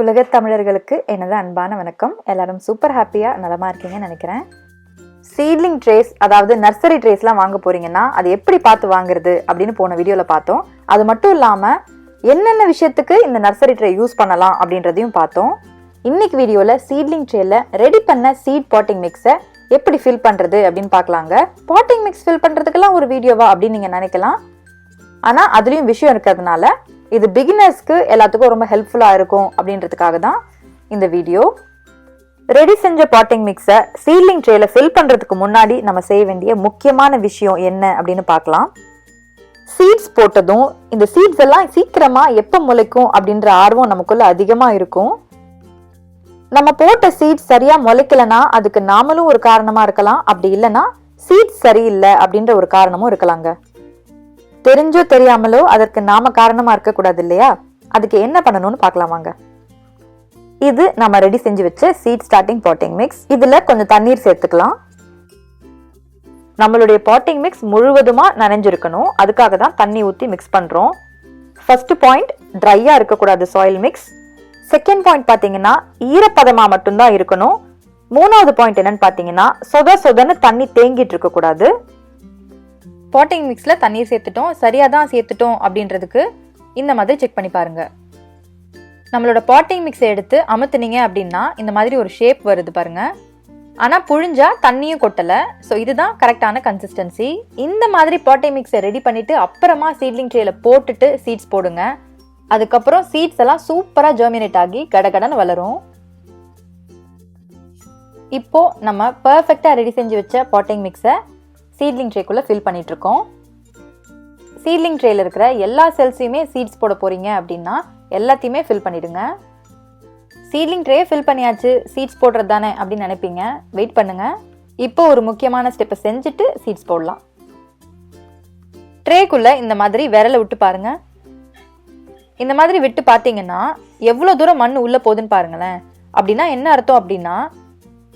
உலகத் தமிழர்களுக்கு எனது அன்பான வணக்கம். எல்லாரும் சூப்பர் ஹாப்பியா நலமா இருக்கீங்கன்னு நினைக்கிறேன். சீட்லிங் ட்ரேஸ், அதாவது நர்சரி ட்ரேஸ்லாம் வாங்க போறீங்கன்னா அது எப்படி பார்த்து வாங்குறது அப்படின்னு போன வீடியோல பார்த்தோம். அது மட்டும் இல்லாம என்னென்ன விஷயத்துக்கு இந்த நர்சரி ட்ரே யூஸ் பண்ணலாம் அப்படின்றதையும் பார்த்தோம். இன்னைக்கு வீடியோல சீட்லிங் ட்ரேல ரெடி பண்ண சீட் பாட்டிங் மிக்ஸை எப்படி ஃபில் பண்றது அப்படின்னு பார்க்கலாங்க. பாட்டிங் மிக்ஸ் ஃபில் பண்றதுக்கெல்லாம் ஒரு வீடியோவா அப்படின்னு நீங்க நினைக்கலாம். ஆனா அதுலயும் விஷயம் இருக்கிறதுனால இது பிகினர்ஸ்க்கு எல்லாத்துக்கும் ரொம்ப ஹெல்ப்ஃபுல்லா இருக்கும் அப்படின்றதுக்காக தான் இந்த வீடியோ. ரெடி செஞ்ச பாட்டிங் மிக்ஸை சீட்லிங் ட்ரேல ஃபில் பண்றதுக்கு முன்னாடி நம்ம செய்ய வேண்டிய முக்கியமான விஷயம் என்ன அப்படின்னு பார்க்கலாம். சீட்ஸ் போட்டதும் இந்த சீட்ஸ் எல்லாம் சீக்கிரமா எப்போ முளைக்கும் அப்படின்ற ஆர்வம் நமக்குள்ள அதிகமா இருக்கும். நம்ம போட்ட சீட்ஸ் சரியா முளைக்கலனா அதுக்கு நாமளும் ஒரு காரணமா இருக்கலாம், அப்படி இல்லைன்னா சீட்ஸ் சரியில்லை அப்படின்ற ஒரு காரணமும் இருக்கலாங்க. தெரிஞ்சோ தெரியாமலோ அதற்கு நாம காரணமா இருக்க கூடாது இல்லையா? அதுக்கு என்ன பண்ணணும்னு பார்க்கலாம் வாங்க. இது நம்ம ரெடி செஞ்சு வச்ச சீட் ஸ்டார்டிங் பாட்டிங் மிக்ஸ். இதுல கொஞ்சம் தண்ணீர் சேர்த்துக்கலாம். நம்மளுடைய பாட்டிங் மிக்ஸ் முழுவதுமா நனைஞ்சிருக்கணும், அதுக்காக தான் தண்ணி ஊற்றி மிக்ஸ் பண்றோம். ஃபர்ஸ்ட் பாயிண்ட், ட்ரையா இருக்கக்கூடாது சாயில் மிக்ஸ். செகண்ட் பாயிண்ட் பாத்தீங்கன்னா ஈரப்பதமா மட்டும்தான் இருக்கணும். மூணாவது பாயிண்ட் என்னன்னு பாத்தீங்கன்னா சொதன்னு தண்ணி தேங்கிட்டு இருக்க கூடாது. பாட்டிங் மிக்ஸ்ல தண்ணீர் சேர்த்துட்டோம், சரியா தான் சேர்த்துட்டோம் அப்படின்றதுக்கு இந்த மாதிரி செக் பண்ணி பாருங்க. நம்மளோட பாட்டிங் மிக்ஸை எடுத்து அமுத்துனீங்க அப்படின்னா இந்த மாதிரி ஒரு ஷேப் வருது பாருங்க. ஆனா புழிஞ்சா தண்ணியும் கொட்டல. ஸோ இதுதான் கரெக்டான கன்சிஸ்டன்சி. இந்த மாதிரி பாட்டிங் மிக்ஸை ரெடி பண்ணிட்டு அப்புறமா சீட்லிங் ட்ரேல போட்டுட்டு சீட்ஸ் போடுங்க. அதுக்கப்புறம் சீட்ஸ் எல்லாம் சூப்பரா ஜெர்மினேட் ஆகி கடகடன்னு வளரும். இப்போ நம்ம பர்ஃபெக்டா ரெடி செஞ்சு வச்ச பாட்டிங் மிக்ஸை சீட்லிங் ட்ரேக்குள்ள ஃபில் பண்ணிட்டு இருக்கோம். சீட்லிங் ட்ரேல இருக்கிற எல்லா செல்ஸையுமே சீட்ஸ் போட போறீங்க அப்படின்னா எல்லாத்தையுமே ஃபில் பண்ணிடுங்க. சீட்லிங் ட்ரே ஃபில் பண்ணியாச்சு, சீட்ஸ் போடுறது தானே அப்படின்னு நினைப்பீங்க. வெயிட் பண்ணுங்க. இப்போ ஒரு முக்கியமான ஸ்டெப்பை செஞ்சுட்டு சீட்ஸ் போடலாம். ட்ரேக்குள்ள இந்த மாதிரி விரலை விட்டு பாருங்க. இந்த மாதிரி விட்டு பார்த்தீங்கன்னா எவ்வளோ தூரம் மண் உள்ள போகுதுன்னு பாருங்களேன். அப்படின்னா என்ன அர்த்தம் அப்படின்னா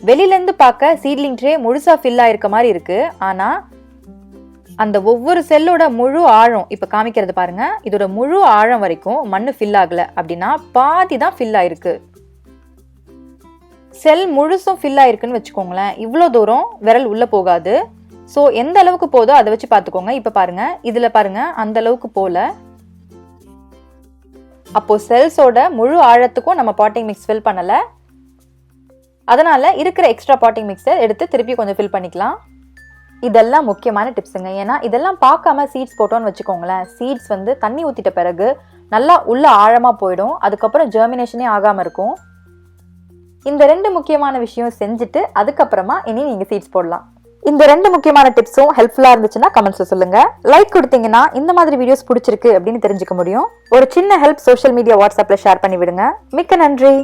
வெளியிலேருந்து பார்க்க சீட்லிங் ட்ரே முழுசா ஃபில் ஆயிருக்க மாதிரி இருக்கு. ஆனா அந்த ஒவ்வொரு செல்லோட முழு ஆழம் இப்ப காமிக்கிறது பாருங்க. இதோட முழு ஆழம் வரைக்கும் மண்ணு ஃபில் ஆகல, அப்படின்னா பாதி தான் ஃபில் ஆயிருக்கு. செல் முழுசும் ஃபில் ஆயிருக்குன்னு வச்சுக்கோங்களேன், இவ்வளோ தூரம் விரல் உள்ள போகாது. ஸோ எந்த அளவுக்கு போதோ அதை வச்சு பார்த்துக்கோங்க. இப்ப பாருங்க, இதுல பாருங்க அந்த அளவுக்கு போல. அப்போ செல்ஸோட முழு ஆழத்துக்கும் நம்ம பாட்டிங் மிக்ஸ் ஃபில் பண்ணல. அதனால இருக்கிற எக்ஸ்ட்ரா பாட்டிங் மிக்ஸை எடுத்து திருப்பி கொஞ்சம் ஃபில் பண்ணிக்கலாம். இதெல்லாம் முக்கியமான டிப்ஸுங்க. ஏன்னா இதெல்லாம் பார்க்காம சீட்ஸ் போட்டோன்னு வச்சுக்கோங்களேன், சீட்ஸ் தண்ணி ஊற்றிட்ட பிறகு நல்லா உள்ள ஆழமாக போயிடும். அதுக்கப்புறம் ஜெர்மினேஷனே ஆகாமல் இருக்கும். இந்த ரெண்டு முக்கியமான விஷயம் செஞ்சுட்டு அதுக்கப்புறமா இனி நீங்கள் சீட்ஸ் போடலாம். இந்த ரெண்டு முக்கியமான டிப்ஸும் ஹெல்ப்ஃபுல்லாக இருந்துச்சுன்னா கமெண்ட்ஸில் சொல்லுங்க. லைக் கொடுத்தீங்கன்னா இந்த மாதிரி வீடியோஸ் பிடிச்சிருக்கு அப்படின்னு தெரிஞ்சுக்க முடியும். ஒரு சின்ன ஹெல்ப் சோஷியல் மீடியா வாட்ஸ்அப்பில் ஷேர் பண்ணி விடுங்க. மிக்க நன்றி.